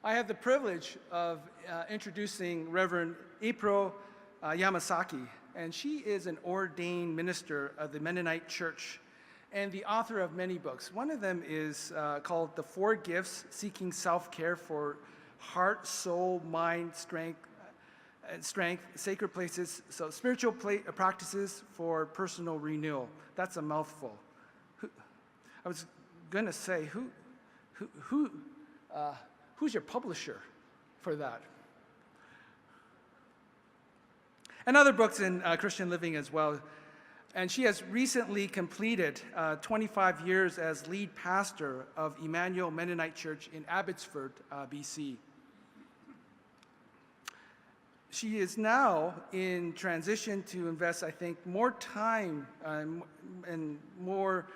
I have the privilege of introducing Reverend April Yamasaki, and she is an ordained minister of the Mennonite Church and the author of many books. One of them is called The 4 Gifts, Seeking Self-Care for Heart, Soul, Mind, Strength, Sacred Places, so spiritual practices for personal renewal. That's a mouthful. I was going to say, who's your publisher for that? And other books in Christian living as well. And she has recently completed 25 years as lead pastor of Emmanuel Mennonite Church in Abbotsford, BC. She is now in transition to invest, I think, more time and more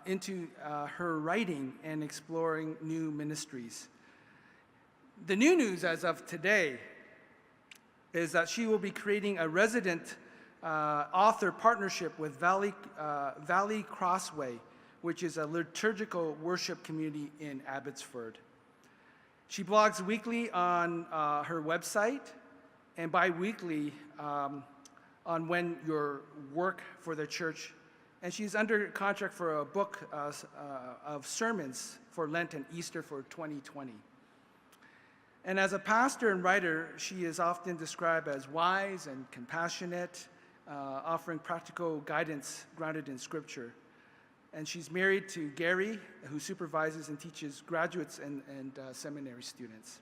into her writing and exploring new ministries. The new news as of today is that she will be creating a resident author partnership with Valley Crossway, which is a liturgical worship community in Abbotsford. She blogs weekly on her website and bi-weekly on when your work for the church. And she's under contract for a book of sermons for Lent and Easter for 2020. And as a pastor and writer, she is often described as wise and compassionate, offering practical guidance grounded in Scripture. And she's married to Gary, who supervises and teaches graduates and seminary students.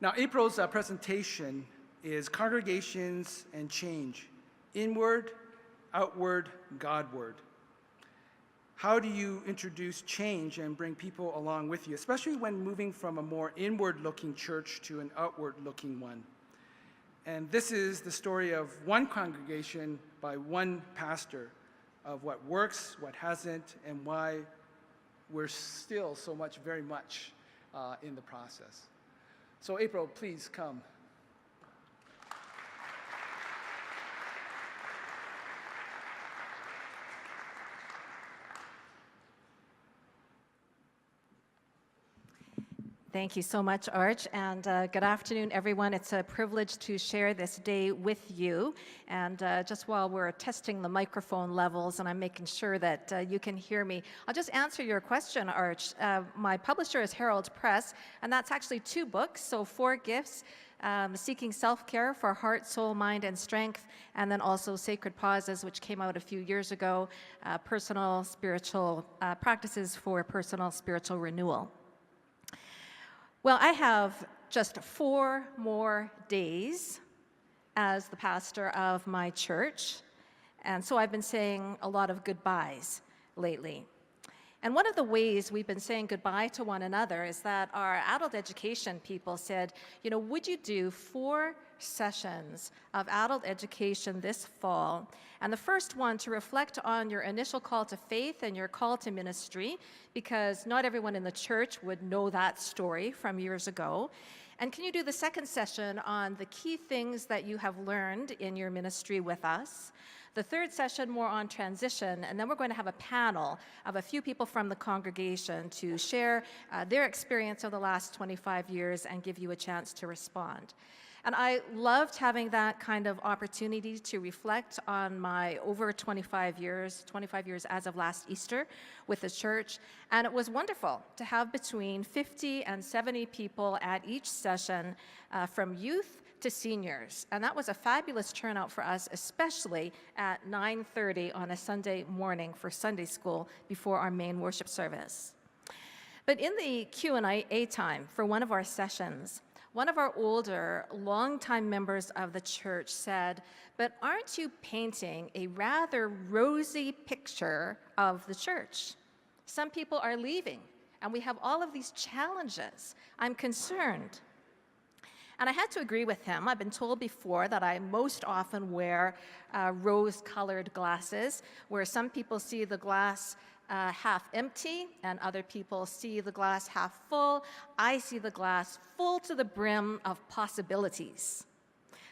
Now, April's presentation is Congregations and Change, Inward, Outward, Godward. How do you introduce change and bring people along with you, especially when moving from a more inward-looking church to an outward-looking one? And this is the story of one congregation by one pastor, of what works, what hasn't, and why we're still so much, very much in the process. So April, please come. Thank you so much, Arch, and good afternoon, everyone. It's a privilege to share this day with you. And just while we're testing the microphone levels and I'm making sure that you can hear me, I'll just answer your question, Arch. My publisher is Herald Press, and that's actually 2 books, so 4 Gifts, Seeking Self-Care for Heart, Soul, Mind, and Strength, and then also Sacred Pauses, which came out a few years ago, personal spiritual practices for personal spiritual renewal. Well, I have just 4 more days as the pastor of my church, and so I've been saying a lot of goodbyes lately. And one of the ways we've been saying goodbye to one another is that our adult education people said, you know, would you do 4 sessions of adult education this fall? And the first one to reflect on your initial call to faith and your call to ministry, because not everyone in the church would know that story from years ago. And can you do the second session on the key things that you have learned in your ministry with us? The third session more on transition, and then we're going to have a panel of a few people from the congregation to share their experience of the last 25 years and give you a chance to respond. And I loved having that kind of opportunity to reflect on my over 25 years as of last Easter with the church. And it was wonderful to have between 50 and 70 people at each session from youth to seniors. And that was a fabulous turnout for us, especially at 9:30 on a Sunday morning for Sunday school before our main worship service. But in the Q&A time for one of our sessions, one of our older, longtime members of the church said, but aren't you painting a rather rosy picture of the church? Some people are leaving, and we have all of these challenges. I'm concerned. And I had to agree with him. I've been told before that I most often wear rose-colored glasses, where some people see the glass half empty and other people see the glass half full. I see the glass full to the brim of possibilities.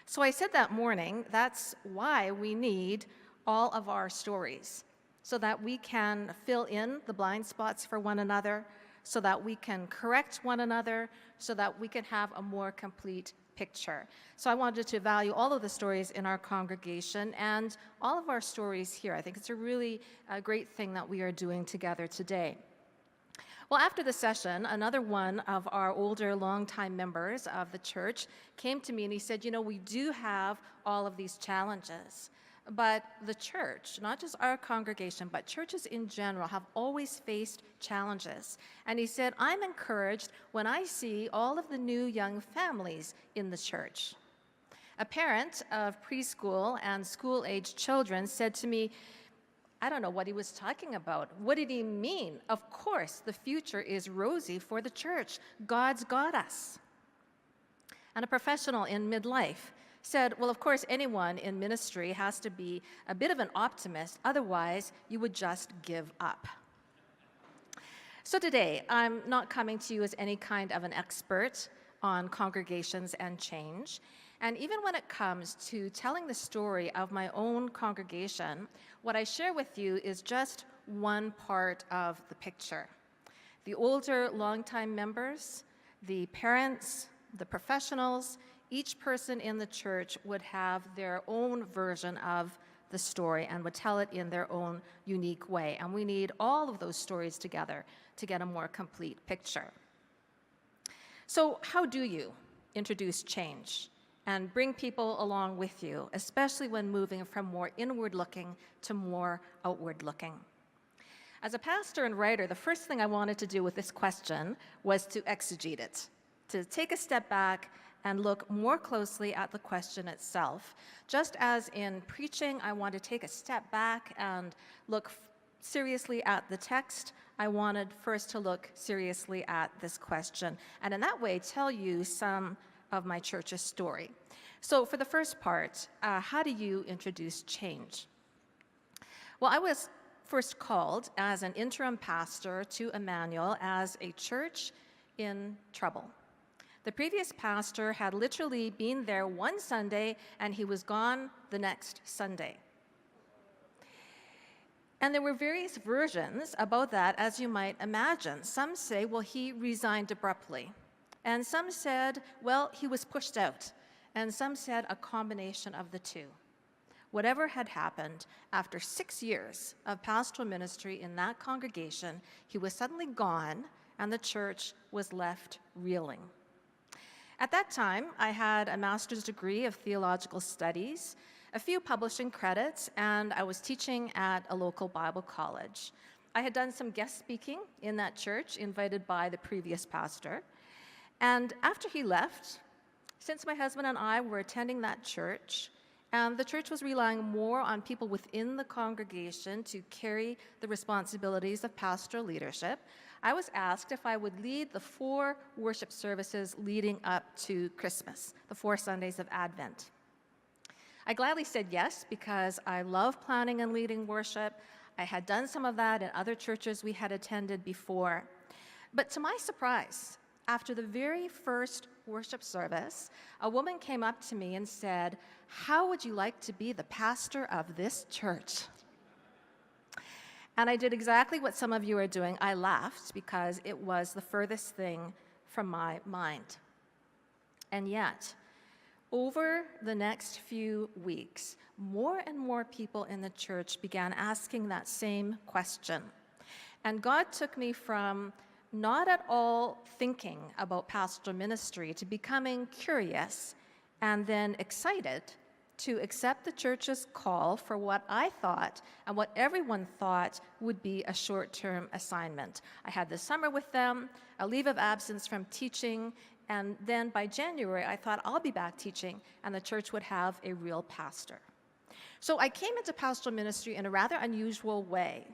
So I said that morning, that's why we need all of our stories, so that we can fill in the blind spots for one another, so that we can correct one another, so that we can have a more complete picture. So I wanted to value all of the stories in our congregation and all of our stories here. I think it's a really great thing that we are doing together today. Well, after the session, another one of our older, longtime members of the church came to me and he said, you know, we do have all of these challenges, but the church, not just our congregation, but churches in general, have always faced challenges. And he said, I'm encouraged when I see all of the new young families in the church. A parent of preschool and school-aged children said to me, I don't know what he was talking about. What did he mean? Of course, the future is rosy for the church. God's got us. And a professional in midlife said, well, of course, anyone in ministry has to be a bit of an optimist. Otherwise, you would just give up. So today, I'm not coming to you as any kind of an expert on congregations and change. And even when it comes to telling the story of my own congregation, what I share with you is just one part of the picture. The older, longtime members, the parents, the professionals, each person in the church would have their own version of the story and would tell it in their own unique way. And we need all of those stories together to get a more complete picture. So how do you introduce change and bring people along with you, especially when moving from more inward-looking to more outward-looking? As a pastor and writer, the first thing I wanted to do with this question was to exegete it, to take a step back and look more closely at the question itself. Just as in preaching, I want to take a step back and look seriously at the text, I wanted first to look seriously at this question, and in that way tell you some of my church's story. So for the first part, how do you introduce change? Well, I was first called as an interim pastor to Emmanuel as a church in trouble. The previous pastor had literally been there one Sunday and he was gone the next Sunday. And there were various versions about that, as you might imagine. Some say, well, he resigned abruptly. And some said, well, he was pushed out. And some said a combination of the two. Whatever had happened, after 6 years of pastoral ministry in that congregation, he was suddenly gone and the church was left reeling. At that time, I had a master's degree of theological studies, a few publishing credits, and I was teaching at a local Bible college. I had done some guest speaking in that church, invited by the previous pastor. And after he left, since my husband and I were attending that church, and the church was relying more on people within the congregation to carry the responsibilities of pastoral leadership, I was asked if I would lead the 4 worship services leading up to Christmas, the 4 Sundays of Advent. I gladly said yes because I love planning and leading worship. I had done some of that in other churches we had attended before. But to my surprise, after the very first worship service, a woman came up to me and said, "How would you like to be the pastor of this church?" And I did exactly what some of you are doing. I laughed because it was the furthest thing from my mind. And yet, over the next few weeks, more and more people in the church began asking that same question. And God took me from not at all thinking about pastoral ministry to becoming curious and then excited to accept the church's call for what I thought and what everyone thought would be a short-term assignment. I had the summer with them, a leave of absence from teaching, and then by January, I thought I'll be back teaching and the church would have a real pastor. So I came into pastoral ministry in a rather unusual way.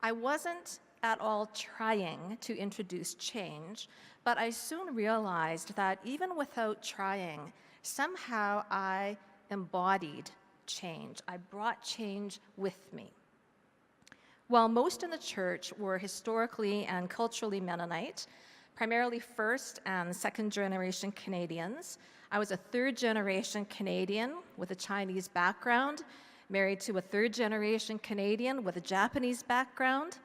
I wasn't at all trying to introduce change, but I soon realized that even without trying, somehow I embodied change. I brought change with me. While most in the church were historically and culturally Mennonite, primarily first and second generation Canadians, I was a third generation Canadian with a Chinese background, married to a third generation Canadian with a Japanese background.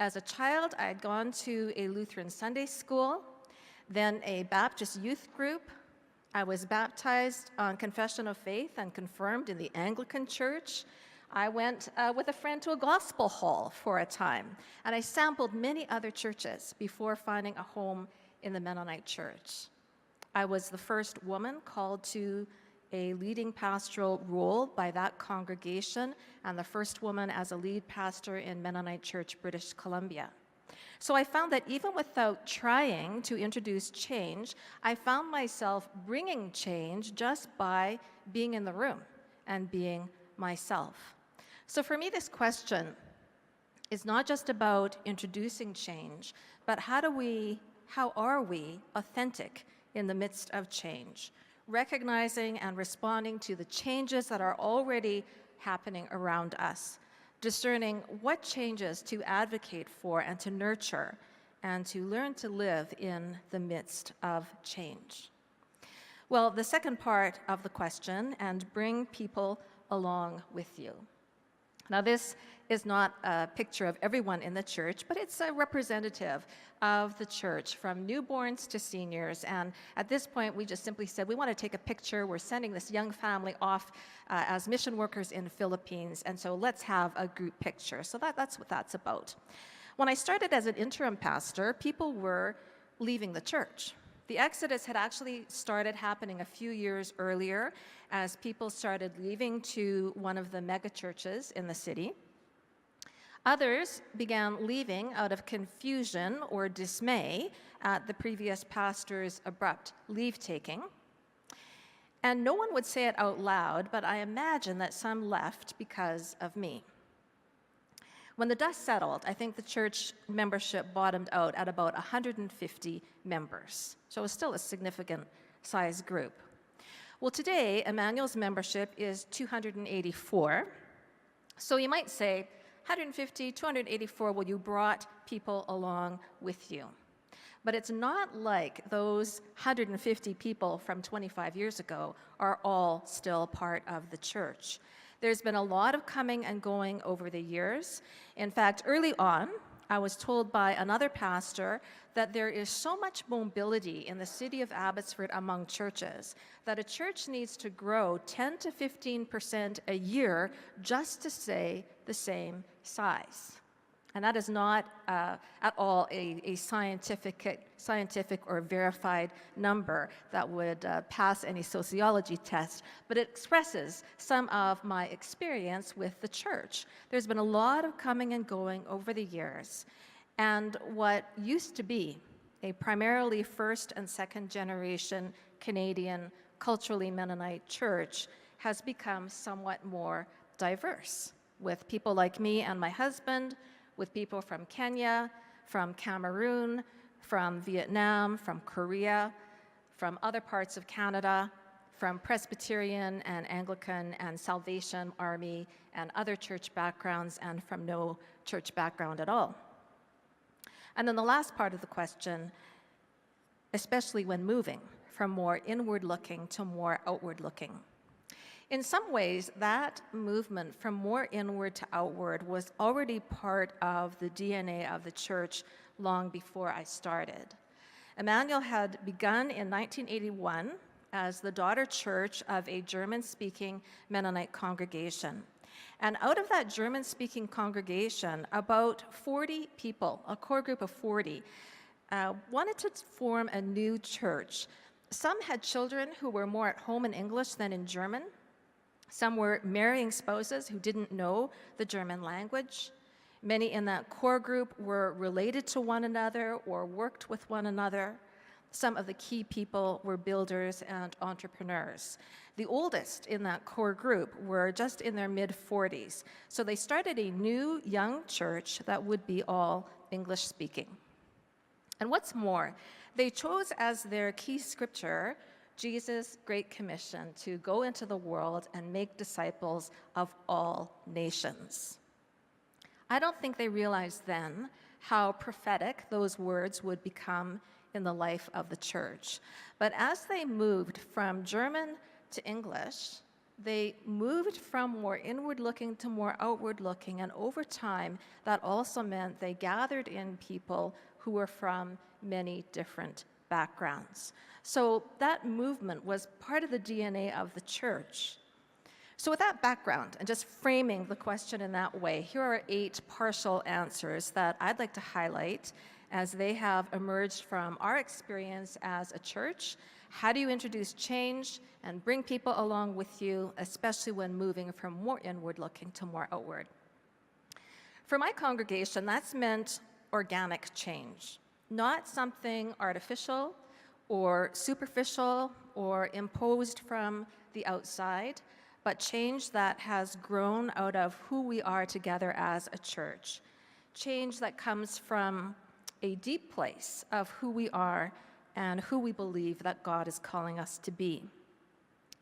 As a child, I had gone to a Lutheran Sunday school, then a Baptist youth group. I was baptized on confession of faith and confirmed in the Anglican Church. I went with a friend to a gospel hall for a time, and I sampled many other churches before finding a home in the Mennonite Church. I was the first woman called to a leading pastoral role by that congregation, and the first woman as a lead pastor in Mennonite Church, British Columbia. So I found that even without trying to introduce change, I found myself bringing change just by being in the room and being myself. So for me, this question is not just about introducing change, but how are we authentic in the midst of change, recognizing and responding to the changes that are already happening around us, discerning what changes to advocate for and to nurture, and to learn to live in the midst of change. Well, the second part of the question, and bring people along with you. Now, this is not a picture of everyone in the church, but it's a representative of the church, from newborns to seniors. And at this point, we just simply said, we want to take a picture. We're sending this young family off as mission workers in the Philippines, and so let's have a group picture. So that's what that's about. When I started as an interim pastor, people were leaving the church. The exodus had actually started happening a few years earlier as people started leaving to one of the mega churches in the city. Others began leaving out of confusion or dismay at the previous pastor's abrupt leave-taking. And no one would say it out loud, but I imagine that some left because of me. When the dust settled, I think the church membership bottomed out at about 150 members. So it was still a significant size group. Well, today, Emmanuel's membership is 284. So you might say, 150, 284, well, you brought people along with you. But it's not like those 150 people from 25 years ago are all still part of the church. There's been a lot of coming and going over the years. In fact, early on, I was told by another pastor that there is so much mobility in the city of Abbotsford among churches that a church needs to grow 10 to 15% a year just to stay the same size. And that is not at all a scientific or verified number that would pass any sociology test, but it expresses some of my experience with the church. There's been a lot of coming and going over the years, and what used to be a primarily first and second generation Canadian culturally Mennonite church has become somewhat more diverse, with people like me and my husband, with people from Kenya, from Cameroon, from Vietnam, from Korea, from other parts of Canada, from Presbyterian and Anglican and Salvation Army and other church backgrounds, and from no church background at all. And then the last part of the question, especially when moving from more inward-looking to more outward-looking. In some ways, that movement from more inward to outward was already part of the DNA of the church long before I started. Emmanuel had begun in 1981 as the daughter church of a German-speaking Mennonite congregation. And out of that German-speaking congregation, about 40 people, a core group of 40, wanted to form a new church. Some had children who were more at home in English than in German. Some were marrying spouses who didn't know the German language. Many in that core group were related to one another or worked with one another. Some of the key people were builders and entrepreneurs. The oldest in that core group were just in their mid-40s. So they started a new young church that would be all English-speaking. And what's more, they chose as their key scripture Jesus' Great Commission to go into the world and make disciples of all nations. I don't think they realized then how prophetic those words would become in the life of the church. But as they moved from German to English, They moved from more inward-looking to more outward-looking, and over time, that also meant they gathered in people who were from many different backgrounds. So that movement was part of the DNA of the church. So with that background, and just framing the question in that way, here are 8 partial answers that I'd like to highlight as they have emerged from our experience as a church. How do you introduce change and bring people along with you, especially when moving from more inward-looking to more outward? For my congregation, that's meant organic change, not something artificial or superficial or imposed from the outside, but change that has grown out of who we are together as a church. Change that comes from a deep place of who we are and who we believe that God is calling us to be.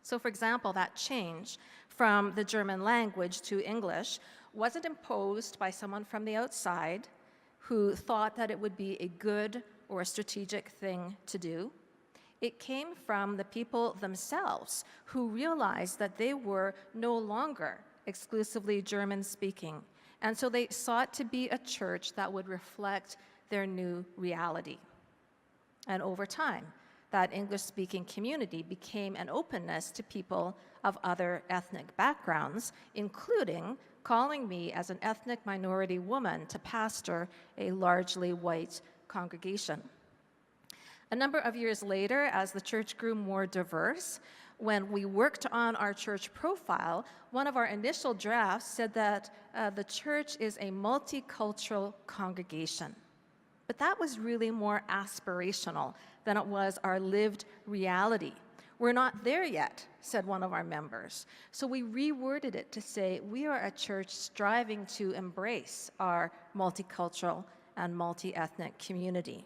So for example, that change from the German language to English wasn't imposed by someone from the outside who thought that it would be a good or a strategic thing to do. It came from the people themselves who realized that they were no longer exclusively German-speaking, and so they sought to be a church that would reflect their new reality. And over time, that English-speaking community became an openness to people of other ethnic backgrounds, including calling me as an ethnic minority woman to pastor a largely white congregation. A number of years later, as the church grew more diverse, when we worked on our church profile, one of our initial drafts said that the church is a multicultural congregation. But that was really more aspirational than it was our lived reality. We're not there yet, said one of our members. So we reworded it to say we are a church striving to embrace our multicultural and multi-ethnic community.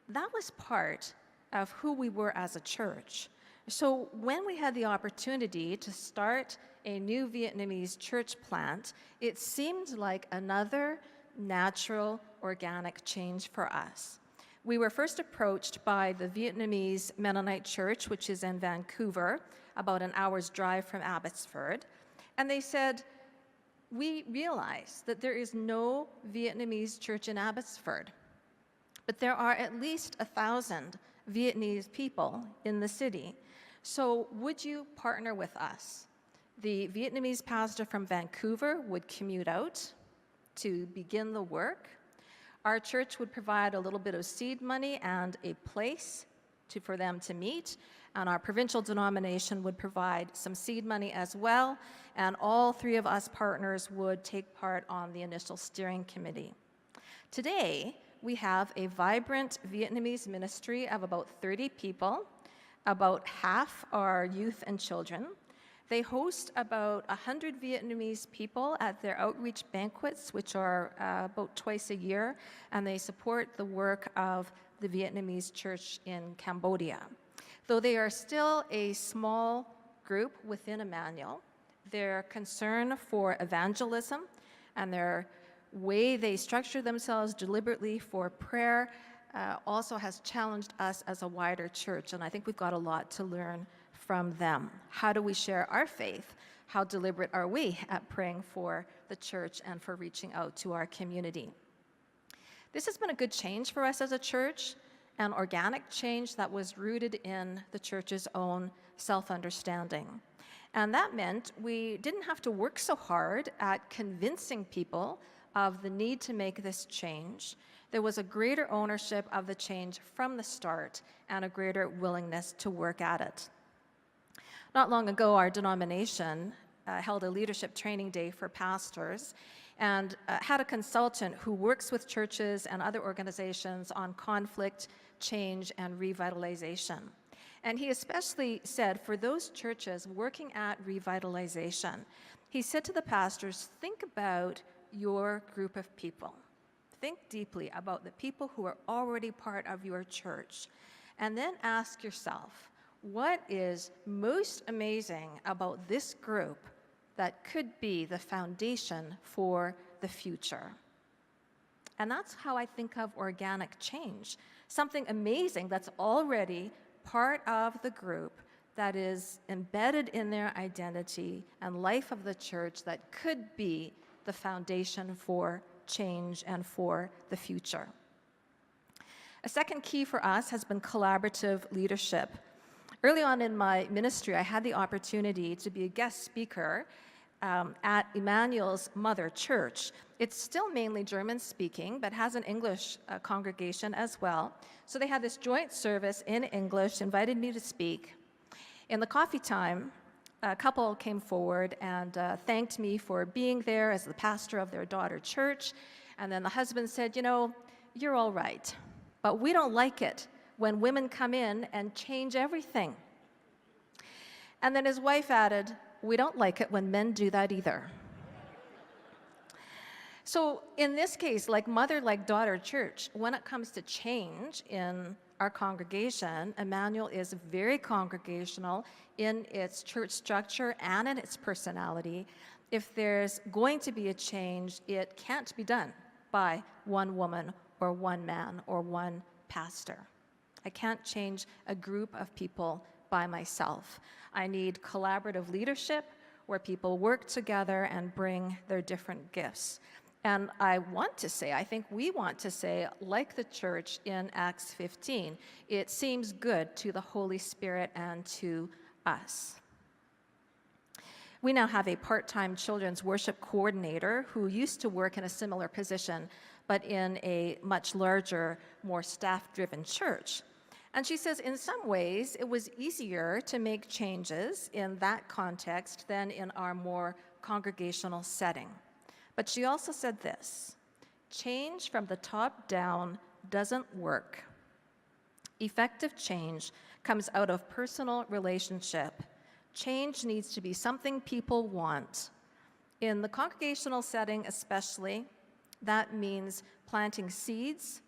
That was part of who we were as a church. So when we had the opportunity to start a new Vietnamese church plant, it seemed like another natural, organic change for us. We were first approached by the Vietnamese Mennonite Church, which is in Vancouver, about an hour's drive from Abbotsford, and they said, we realize that there is no Vietnamese church in Abbotsford, but there are at least 1,000 Vietnamese people in the city. So would you partner with us? The Vietnamese pastor from Vancouver would commute out to begin the work. Our church would provide a little bit of seed money and a place for them to meet, and our provincial denomination would provide some seed money as well, and all 3 of us partners would take part on the initial steering committee. Today, we have a vibrant Vietnamese ministry of about 30 people. About half are youth and children. They host about 100 Vietnamese people at their outreach banquets, which are about twice a year, and they support the work of the Vietnamese church in Cambodia. Though they are still a small group within Emmanuel, their concern for evangelism and their way they structure themselves deliberately for prayer also has challenged us as a wider church, and I think we've got a lot to learn from them. How do we share our faith? How deliberate are we at praying for the church and for reaching out to our community? This has been a good change for us as a church, an organic change that was rooted in the church's own self-understanding. And that meant we didn't have to work so hard at convincing people of the need to make this change. There was a greater ownership of the change from the start and a greater willingness to work at it. Not long ago, our denomination held a leadership training day for pastors and had a consultant who works with churches and other organizations on conflict, change, and revitalization. And he especially said for those churches working at revitalization, he said to the pastors, think about your group of people. Think deeply about the people who are already part of your church, and then ask yourself, what is most amazing about this group that could be the foundation for the future? And that's how I think of organic change, something amazing that's already part of the group that is embedded in their identity and life of the church that could be the foundation for change and for the future. A second key for us has been collaborative leadership. Early on in my ministry, I had the opportunity to be a guest speaker at Emmanuel's mother church. It's still mainly German-speaking, but has an English congregation as well. So they had this joint service in English, invited me to speak. In the coffee time, a couple came forward and thanked me for being there as the pastor of their daughter church. And then the husband said, "You know, you're all right, but we don't like it when women come in and change everything." And then his wife added, "We don't like it when men do that either." So in this case, like mother, like daughter church, when it comes to change in our congregation, Emmanuel is very congregational in its church structure and in its personality. If there's going to be a change, it can't be done by one woman or one man or one pastor. I can't change a group of people by myself. I need collaborative leadership where people work together and bring their different gifts. And I think we want to say, like the church in Acts 15, it seems good to the Holy Spirit and to us. We now have a part-time children's worship coordinator who used to work in a similar position, but in a much larger, more staff-driven church. And she says, in some ways, it was easier to make changes in that context than in our more congregational setting. But she also said this: change from the top down doesn't work. Effective change comes out of personal relationship. Change needs to be something people want. In the congregational setting especially, that means planting seeds.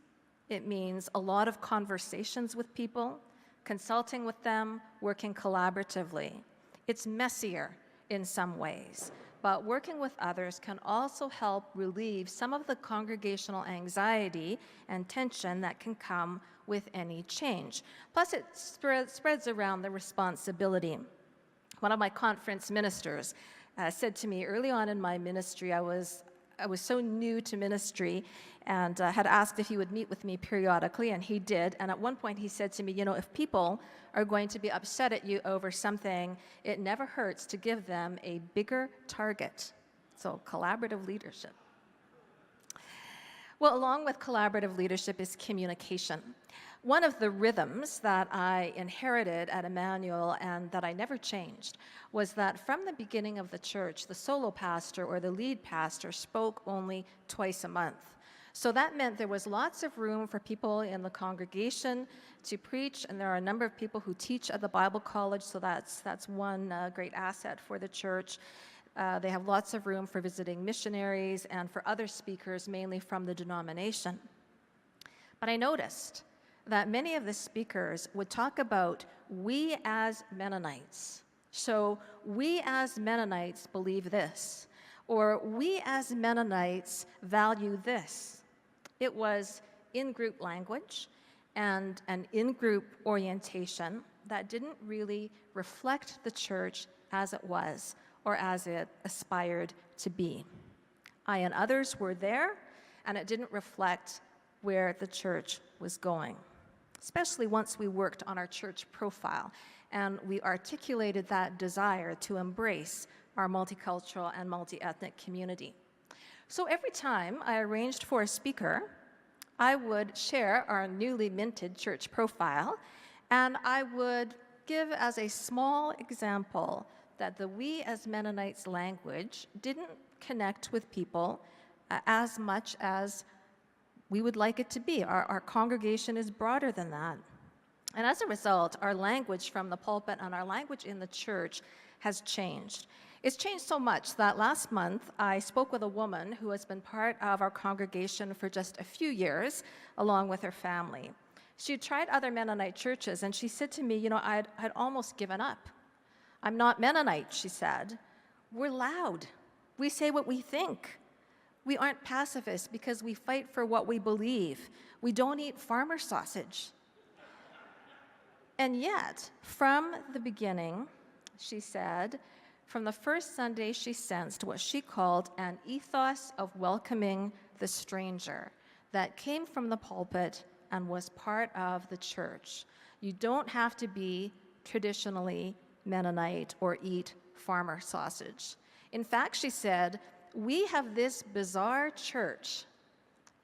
It means a lot of conversations with people, consulting with them, working collaboratively. It's messier in some ways, but working with others can also help relieve some of the congregational anxiety and tension that can come with any change. Plus, it spreads around the responsibility. One of my conference ministers said to me early on in my ministry, I was so new to ministry and had asked if he would meet with me periodically, and he did. And at one point he said to me, "You know, if people are going to be upset at you over something, it never hurts to give them a bigger target." So collaborative leadership. Well, along with collaborative leadership is communication. One of the rhythms that I inherited at Emmanuel and that I never changed was that from the beginning of the church, the solo pastor or the lead pastor spoke only twice a month. So that meant there was lots of room for people in the congregation to preach, and there are a number of people who teach at the Bible college, so that's one great asset for the church. They have lots of room for visiting missionaries and for other speakers, mainly from the denomination. But I noticed that many of the speakers would talk about we as Mennonites. So we as Mennonites believe this, or we as Mennonites value this. It was in-group language and an in-group orientation that didn't really reflect the church as it was or as it aspired to be. I and others were there, and it didn't reflect where the church was going, especially once we worked on our church profile and we articulated that desire to embrace our multicultural and multi-ethnic community. So every time I arranged for a speaker, I would share our newly minted church profile, and I would give as a small example that the we as Mennonites language didn't connect with people as much as we would like it to be. Our congregation is broader than that. And as a result, our language from the pulpit and our language in the church has changed. It's changed so much that last month I spoke with a woman who has been part of our congregation for just a few years, along with her family. She had tried other Mennonite churches, and she said to me, "You know, I'd almost given up. I'm not Mennonite," she said. "We're loud. We say what we think. We aren't pacifists because we fight for what we believe. We don't eat farmer sausage." And yet, from the beginning, she said, from the first Sunday, she sensed what she called an ethos of welcoming the stranger that came from the pulpit and was part of the church. You don't have to be traditionally Mennonite or eat farmer sausage. In fact, she said, we have this bizarre church.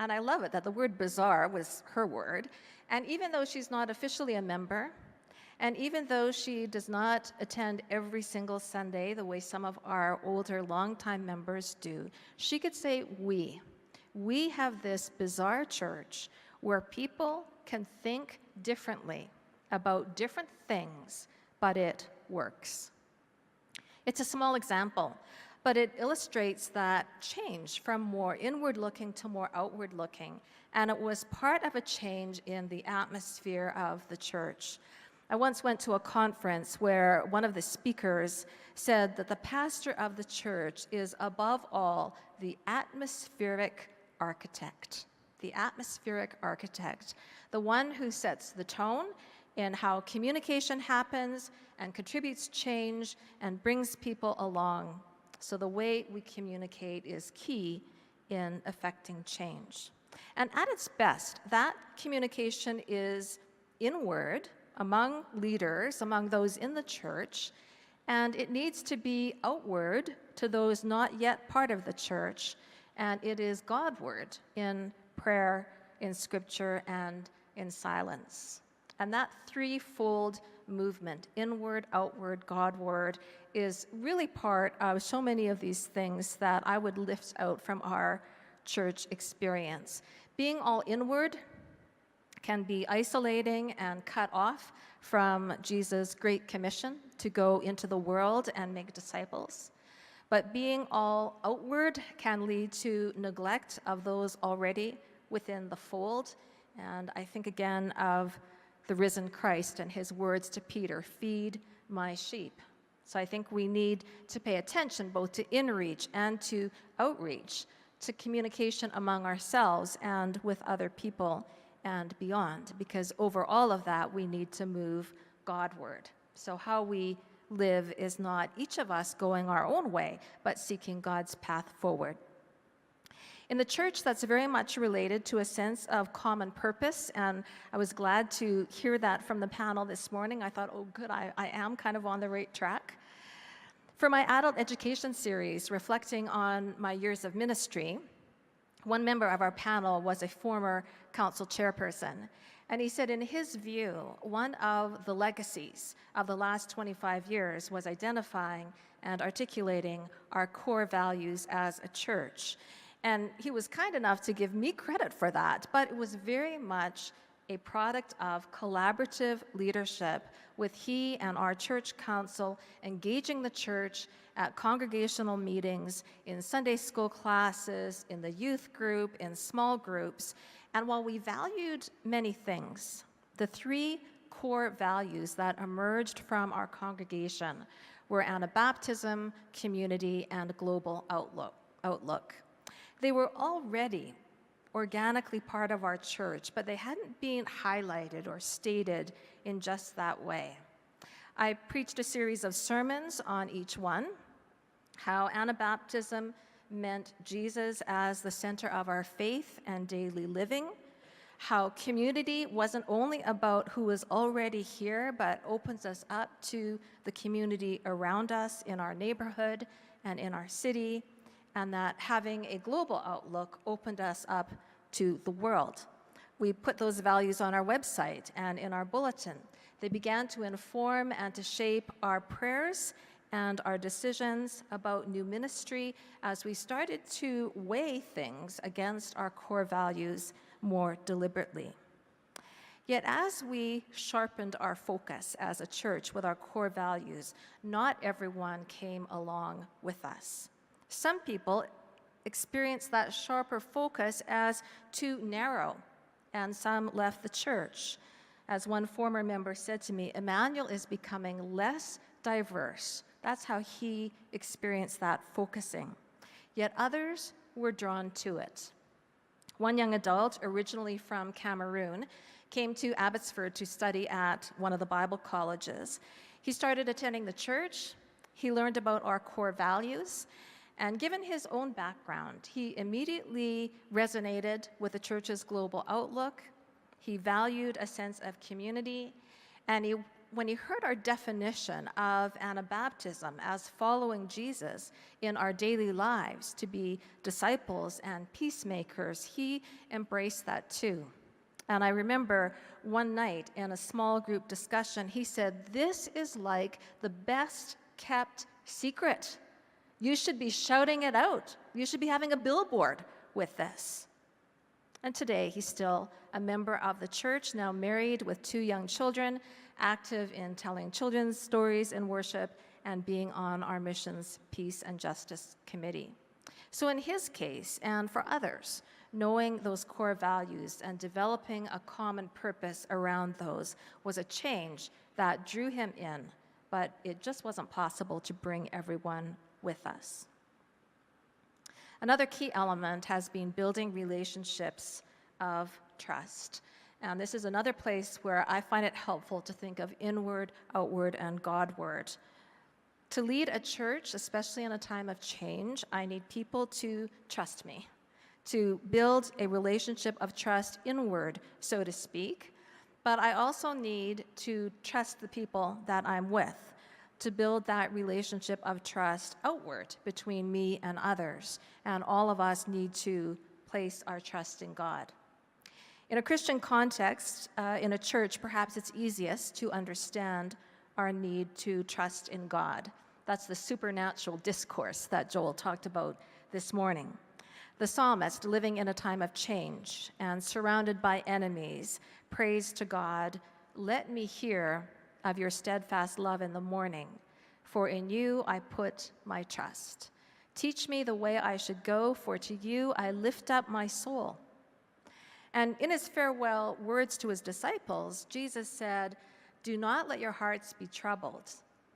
And I love it that the word bizarre was her word. And even though she's not officially a member, and even though she does not attend every single Sunday the way some of our older, longtime members do, she could say, we have this bizarre church where people can think differently about different things, but it works. It's a small example, but it illustrates that change from more inward-looking to more outward-looking, and it was part of a change in the atmosphere of the church. I once went to a conference where one of the speakers said that the pastor of the church is above all the atmospheric architect. The atmospheric architect, the one who sets the tone in how communication happens and contributes change and brings people along. So the way we communicate is key in affecting change. And at its best, that communication is inward among leaders, among those in the church, and it needs to be outward to those not yet part of the church, and it is Godward in prayer, in scripture, and in silence. And that threefold movement, inward, outward, Godward, is really part of so many of these things that I would lift out from our church experience. Being all inward can be isolating and cut off from Jesus' great commission to go into the world and make disciples. But being all outward can lead to neglect of those already within the fold. And I think again of the risen Christ and his words to Peter, feed my sheep. So I think we need to pay attention both to inreach and to outreach, to communication among ourselves and with other people and beyond, because over all of that, we need to move Godward. So how we live is not each of us going our own way, but seeking God's path forward. In the church, that's very much related to a sense of common purpose, and I was glad to hear that from the panel this morning. I thought, oh good, I am kind of on the right track. For my adult education series, reflecting on my years of ministry, one member of our panel was a former council chairperson, and he said in his view, one of the legacies of the last 25 years was identifying and articulating our core values as a church. And he was kind enough to give me credit for that, but it was very much a product of collaborative leadership with he and our church council engaging the church at congregational meetings, in Sunday school classes, in the youth group, in small groups. And while we valued many things, the three core values that emerged from our congregation were Anabaptism, community, and global outlook. They were already organically part of our church, but they hadn't been highlighted or stated in just that way. I preached a series of sermons on each one, how Anabaptism meant Jesus as the center of our faith and daily living, how community wasn't only about who is already here, but opens us up to the community around us in our neighborhood and in our city, and that having a global outlook opened us up to the world. We put those values on our website and in our bulletin. They began to inform and to shape our prayers and our decisions about new ministry as we started to weigh things against our core values more deliberately. Yet as we sharpened our focus as a church with our core values, not everyone came along with us. Some people experienced that sharper focus as too narrow, and some left the church. As one former member said to me, Emmanuel is becoming less diverse. That's how he experienced that focusing. Yet others were drawn to it. One young adult, originally from Cameroon, came to Abbotsford to study at one of the Bible colleges. He started attending the church. He learned about our core values. And given his own background, he immediately resonated with the church's global outlook. He valued a sense of community. And when he heard our definition of Anabaptism as following Jesus in our daily lives to be disciples and peacemakers, he embraced that too. And I remember one night in a small group discussion, he said, "This is like the best kept secret. You should be shouting it out. You should be having a billboard with this." And today, he's still a member of the church, now married with 2 young children, active in telling children's stories in worship and being on our Missions, Peace, and Justice Committee. So in his case, and for others, knowing those core values and developing a common purpose around those was a change that drew him in, but it just wasn't possible to bring everyone with us. Another key element has been building relationships of trust. And this is another place where I find it helpful to think of inward, outward, and Godward. To lead a church, especially in a time of change, I need people to trust me, to build a relationship of trust inward, so to speak. But I also need to trust the people that I'm with, to build that relationship of trust outward between me and others. And all of us need to place our trust in God. In a Christian context, in a church, perhaps it's easiest to understand our need to trust in God. That's the supernatural discourse that Joel talked about this morning. The psalmist, living in a time of change and surrounded by enemies, prays to God, "Let me hear of your steadfast love in the morning, for in you I put my trust. Teach me the way I should go, for to you I lift up my soul." And in his farewell words to his disciples, Jesus said, "Do not let your hearts be troubled.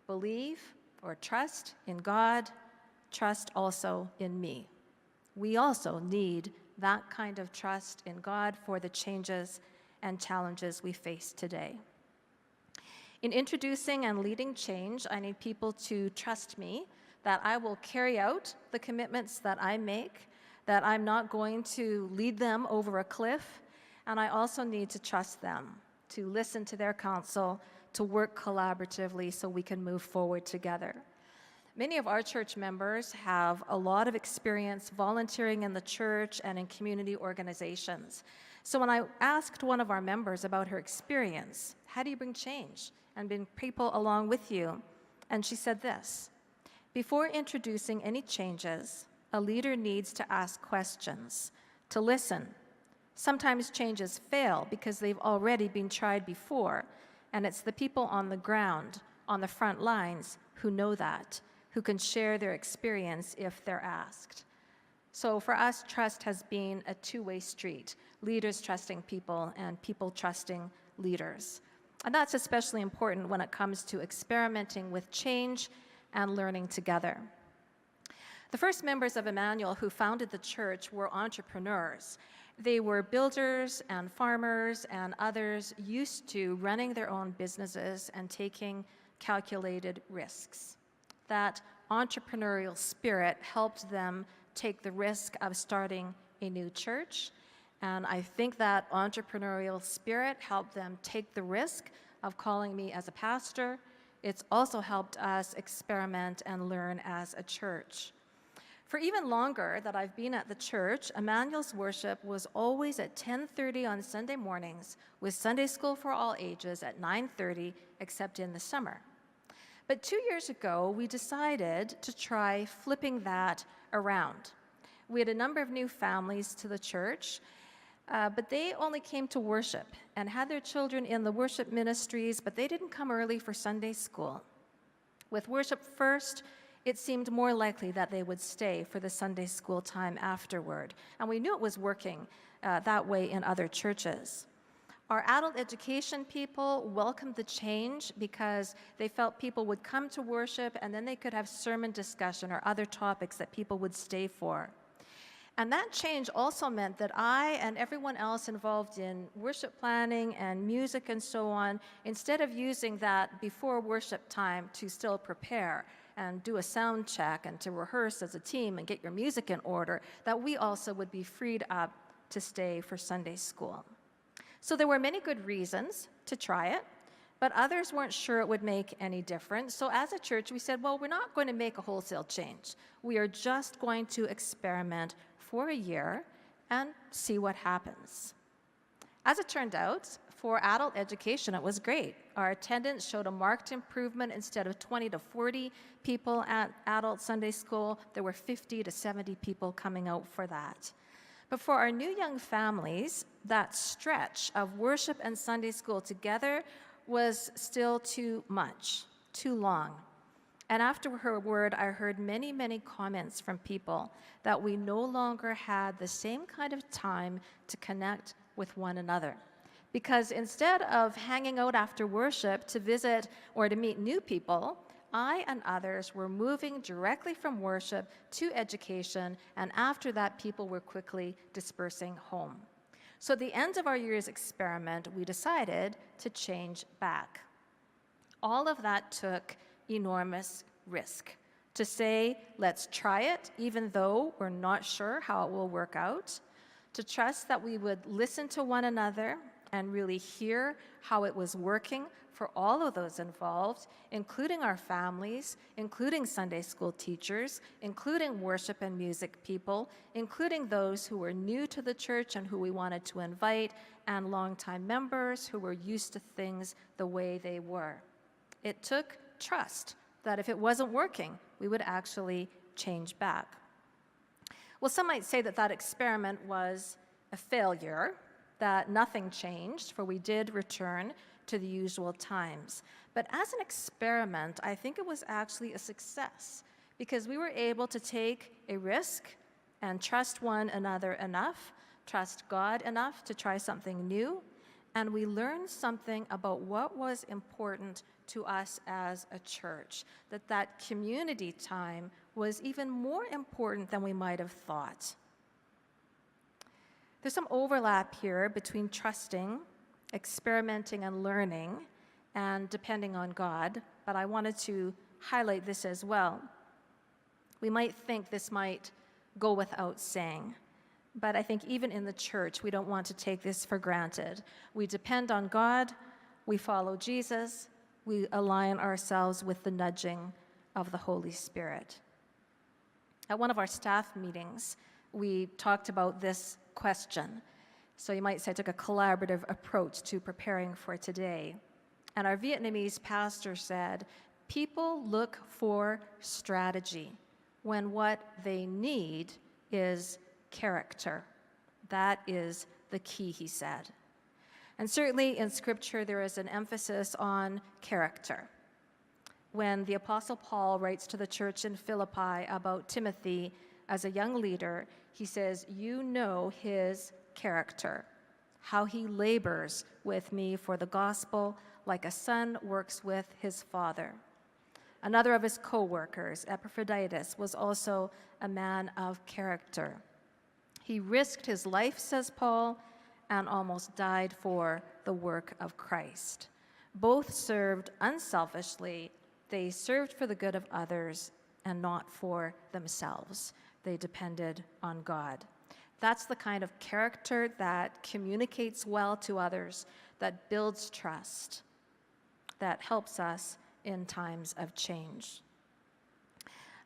Believe or trust in God, trust also in me." We also need that kind of trust in God for the changes and challenges we face today. In introducing and leading change, I need people to trust me that I will carry out the commitments that I make, that I'm not going to lead them over a cliff, and I also need to trust them, to listen to their counsel, to work collaboratively so we can move forward together. Many of our church members have a lot of experience volunteering in the church and in community organizations. So when I asked one of our members about her experience, how do you bring change and bring people along with you? And she said this: "Before introducing any changes, a leader needs to ask questions, to listen. Sometimes changes fail because they've already been tried before, and it's the people on the ground, on the front lines, who know that, who can share their experience if they're asked." So for us, trust has been a two-way street, leaders trusting people and people trusting leaders. And that's especially important when it comes to experimenting with change and learning together. The first members of Emmanuel who founded the church were entrepreneurs. They were builders and farmers and others used to running their own businesses and taking calculated risks. That entrepreneurial spirit helped them take the risk of starting a new church, and I think that entrepreneurial spirit helped them take the risk of calling me as a pastor. It's also helped us experiment and learn as a church. For even longer that I've been at the church, Emmanuel's worship was always at 10:30 on Sunday mornings, with Sunday school for all ages at 9:30, except in the summer. But 2 years ago, we decided to try flipping that around. We had a number of new families to the church, but they only came to worship and had their children in the worship ministries, but they didn't come early for Sunday school. With worship first, it seemed more likely that they would stay for the Sunday school time afterward, and we knew it was working that way in other churches. Our adult education people welcomed the change because they felt people would come to worship and then they could have sermon discussion or other topics that people would stay for. And that change also meant that I and everyone else involved in worship planning and music and so on, instead of using that before worship time to still prepare and do a sound check and to rehearse as a team and get your music in order, that we also would be freed up to stay for Sunday school. So there were many good reasons to try it, but others weren't sure it would make any difference. So as a church, we said, well, we're not going to make a wholesale change. We are just going to experiment for a year and see what happens. As it turned out, for adult education, it was great. Our attendance showed a marked improvement. Instead of 20 to 40 people at adult Sunday school, there were 50 to 70 people coming out for that. But for our new young families, that stretch of worship and Sunday school together was still too much, too long. And after her word, I heard many, many comments from people that we no longer had the same kind of time to connect with one another. Because instead of hanging out after worship to visit or to meet new people, I and others were moving directly from worship to education, and after that, people were quickly dispersing home. So at the end of our year's experiment, we decided to change back. All of that took enormous risk. To say, let's try it, even though we're not sure how it will work out. To trust that we would listen to one another and really hear how it was working for all of those involved, including our families, including Sunday school teachers, including worship and music people, including those who were new to the church and who we wanted to invite, and longtime members who were used to things the way they were. It took trust that if it wasn't working, we would actually change back. Well, some might say that that experiment was a failure, that nothing changed, for we did return to the usual times. But as an experiment, I think it was actually a success, because we were able to take a risk and trust one another enough, trust God enough to try something new, and we learned something about what was important to us as a church, that community time was even more important than we might have thought. There's some overlap here between trusting, experimenting and learning, and depending on God, but I wanted to highlight this as well. We might think this might go without saying, but I think even in the church, we don't want to take this for granted. We depend on God, we follow Jesus, we align ourselves with the nudging of the Holy Spirit. At one of our staff meetings, we talked about this question. So you might say I took a collaborative approach to preparing for today. And our Vietnamese pastor said, people look for strategy when what they need is character. That is the key, he said. And certainly in Scripture, there is an emphasis on character. When the Apostle Paul writes to the church in Philippi about Timothy as a young leader, he says, you know his character, how he labors with me for the gospel like a son works with his father. Another of his co-workers, Epaphroditus, was also a man of character. He risked his life, says Paul, and almost died for the work of Christ. Both served unselfishly. They served for the good of others and not for themselves. They depended on God. That's the kind of character that communicates well to others, that builds trust, that helps us in times of change.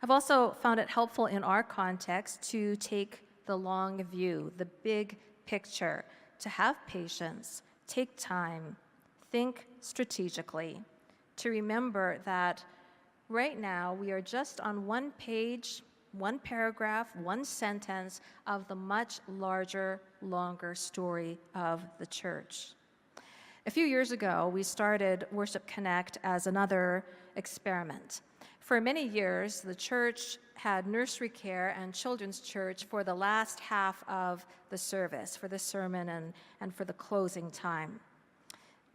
I've also found it helpful in our context to take the long view, the big picture, to have patience, take time, think strategically, to remember that right now we are just on one page, one paragraph, one sentence of the much larger, longer story of the church. A few years ago, we started Worship Connect as another experiment. For many years, the church had nursery care and children's church for the last half of the service, for the sermon and for the closing time.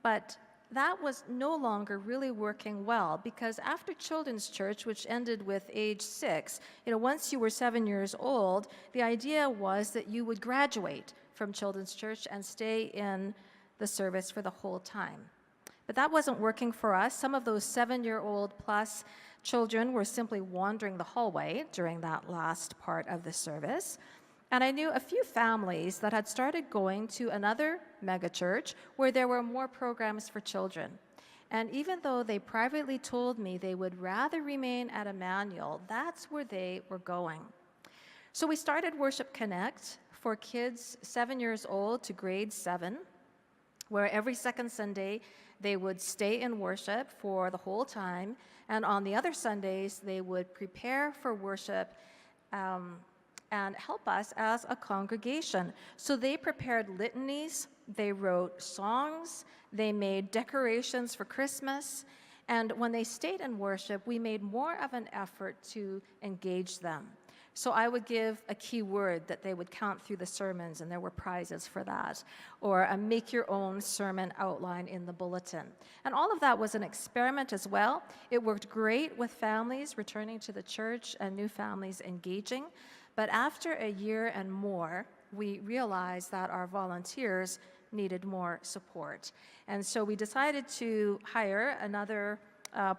But that was no longer really working well, because after children's church, which ended with age 6, once you were 7 years old, the idea was that you would graduate from children's church and stay in the service for the whole time. But that wasn't working for us. Some of those 7-year-old plus children were simply wandering the hallway during that last part of the service. And I knew a few families that had started going to another megachurch where there were more programs for children. And even though they privately told me they would rather remain at Emmanuel, that's where they were going. So we started Worship Connect for kids 7 years old to grade 7, where every second Sunday they would stay in worship for the whole time, and on the other Sundays they would prepare for worship and help us as a congregation. So they prepared litanies, they wrote songs, they made decorations for Christmas, and when they stayed in worship, we made more of an effort to engage them. So I would give a key word that they would count through the sermons, and there were prizes for that, or a make your own sermon outline in the bulletin. And all of that was an experiment as well. It worked great with families returning to the church and new families engaging. But after a year and more, we realized that our volunteers needed more support. And so we decided to hire another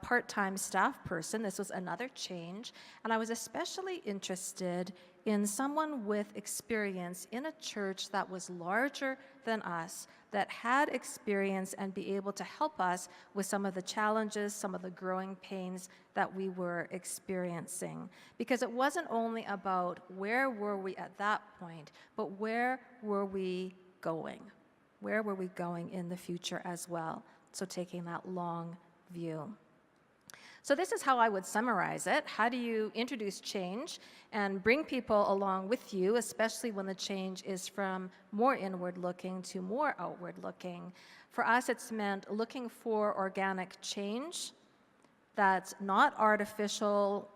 part-time staff person. This was another change. And I was especially interested in someone with experience in a church that was larger than us, that had experience and be able to help us with some of the challenges, some of the growing pains that we were experiencing. Because it wasn't only about where were we at that point, but where were we going? Where were we going in the future as well? So taking that long view. So this is how I would summarize it. How do you introduce change and bring people along with you, especially when the change is from more inward-looking to more outward-looking? For us, it's meant looking for organic change that's not artificial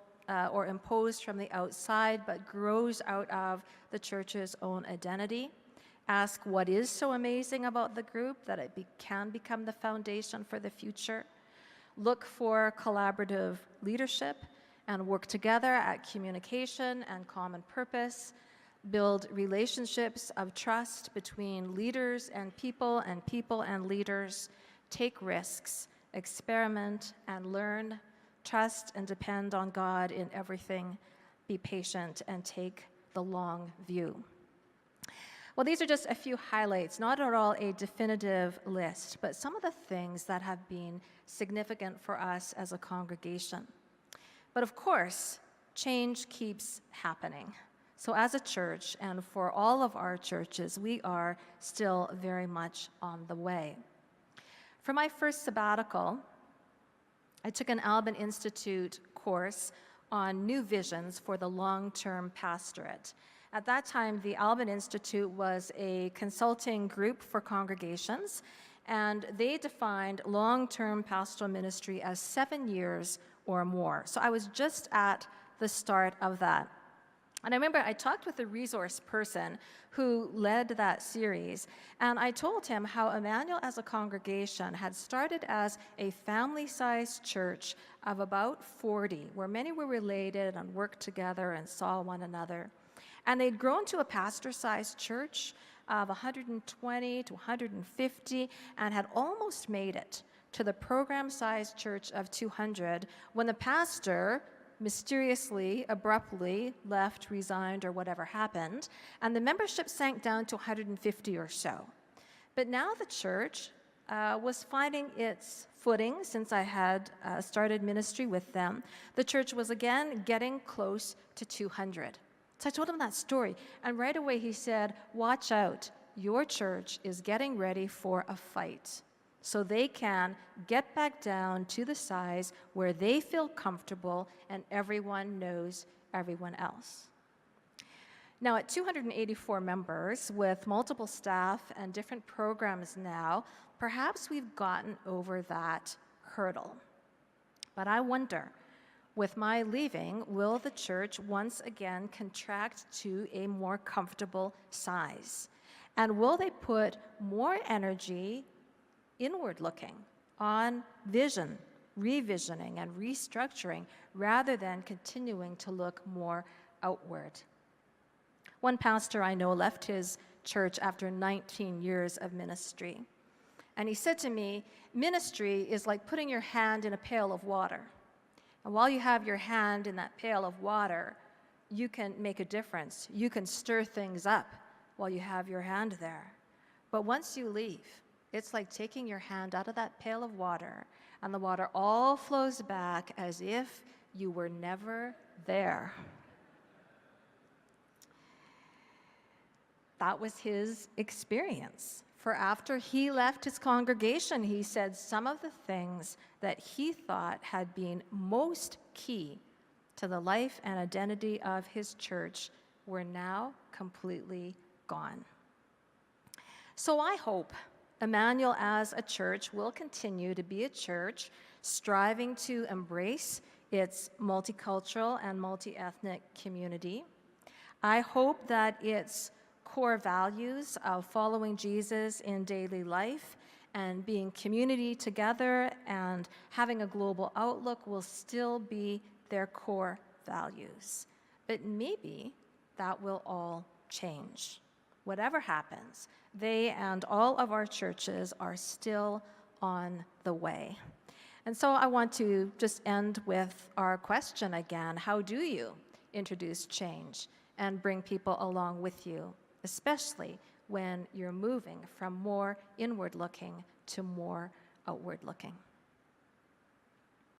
or imposed from the outside, but grows out of the church's own identity. Ask what is so amazing about the group that it can become the foundation for the future. Look for collaborative leadership and work together at communication and common purpose. Build relationships of trust between leaders and people and leaders. Take risks, experiment and learn. Trust and depend on God in everything. Be patient and take the long view. Well, these are just a few highlights, not at all a definitive list, but some of the things that have been significant for us as a congregation. But of course, change keeps happening. So as a church, and for all of our churches, we are still very much on the way. For my first sabbatical, I took an Alban Institute course on new visions for the long-term pastorate. At that time, the Alban Institute was a consulting group for congregations, and they defined long-term pastoral ministry as 7 years or more. So I was just at the start of that. And I remember I talked with a resource person who led that series, and I told him how Emmanuel as a congregation had started as a family-sized church of about 40, where many were related and worked together and saw one another. And they'd grown to a pastor-sized church of 120 to 150 and had almost made it to the program-sized church of 200 when the pastor mysteriously, abruptly left, resigned, or whatever happened, and the membership sank down to 150 or so. But now the church was finding its footing since I had started ministry with them. The church was again getting close to 200. So I told him that story, and right away he said, "Watch out, your church is getting ready for a fight." So they can get back down to the size where they feel comfortable and everyone knows everyone else. Now at 284 members with multiple staff and different programs now, perhaps we've gotten over that hurdle. But I wonder, with my leaving, will the church once again contract to a more comfortable size? And will they put more energy inward looking on vision, revisioning, and restructuring rather than continuing to look more outward. One pastor I know left his church after 19 years of ministry. And he said to me, ministry is like putting your hand in a pail of water. And while you have your hand in that pail of water, you can make a difference. You can stir things up while you have your hand there. But once you leave, it's like taking your hand out of that pail of water, and the water all flows back as if you were never there. That was his experience. For after he left his congregation, he said some of the things that he thought had been most key to the life and identity of his church were now completely gone. So I hope Emmanuel as a church will continue to be a church striving to embrace its multicultural and multi-ethnic community. I hope that its core values of following Jesus in daily life and being community together and having a global outlook will still be their core values. But maybe that will all change. Whatever happens, they and all of our churches are still on the way. And so I want to just end with our question again. How do you introduce change and bring people along with you, especially when you're moving from more inward looking to more outward looking?